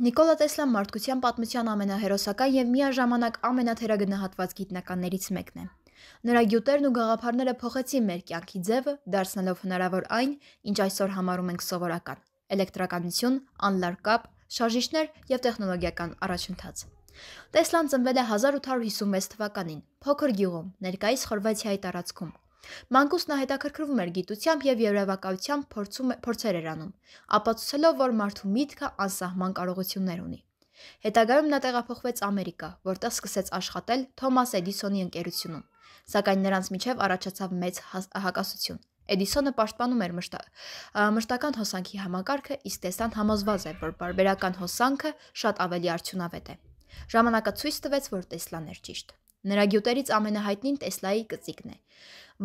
Նիկոլա Տեսլան մարդկության պատմության ամենահերոսական և միաժամանակ ամենաթերագնահատված գիտնականներից մեկն է։ Նրա գյուտերն ու գաղափարները փոխեցին մեր կյանքի ձևը, դարձնելով հնարավոր այն, ինչ այսօր համարում ենք սովորական՝ էլեկտրականություն, անլար կապ, շարժիչներ և տեխնոլոգիական առաջընթաց։ Տեսլան ծնվել է 1856 թվականին, փոքր գյուղում, ներկայիս Խորվաթիայի տարածքում։ Մանկուց նա հետաքրքրվում էր գիտությամբ և երևակայությամբ փորձեր էր անում, ապացուցելով, որ մարդու միտքը անսահման կարողություններ ունի։ Հետագայում նա տեղափոխվեց Ամերիկա, որտեղ սկսեց աշխատել Թոմաս Էդիսոնի ընկերությունում, սակայն նրանց միջև առաջացավ մեծ հակասություն։ Էդիսոնը պաշտպանում էր մշտական հոսանքի համակարգը, իսկ Տեսլան համոզված էր, որ պարբերական հոսանքը շատ ավելի արդյունավետ է։ Ժամանակը ցույց տվեց, որ Տեսլան էր ճիշտ։ Նրա գյուտերից ամենահայտնին Տեսլայի կծիկն է,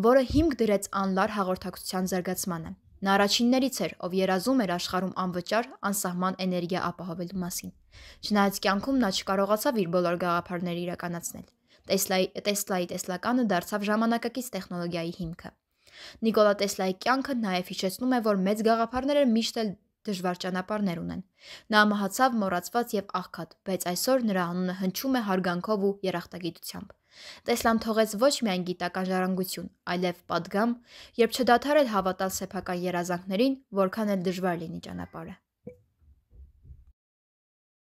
որը հիմք դրեց անլար հաղորդակցության զարգացմանը։ Նա առաջիններից էր, ով երազում էր աշխարհում անվճար, անսահման էներգիա ապահովելու մասին։ Չնայած կյանքում նա չկարողացավ իր բոլոր գաղափարները իրականացնել։ Տեսլայի տեսլականը դարձավ ժամանակակից տեխնոլոգիայի հիմքը։ Նիկոլա Տեսլայի կյանքը նաև հիշեցնում է, որ մեծ գաղափարները միշտ էլ դժվար ճանապարհներ ունեն։ Նա մահացավ մոռացված և աղքատ, բայց այսօր նրա անունը հնչում է հարգանքով ու երախտագիտությամբ։ Տեսլան թողեց ոչ միայն գիտական ժառանգություն, այլև պատգամ, երբ չդադարել հավատալ սեփական երազանքներին, որքան էլ դժվար լինի ճանապարհը։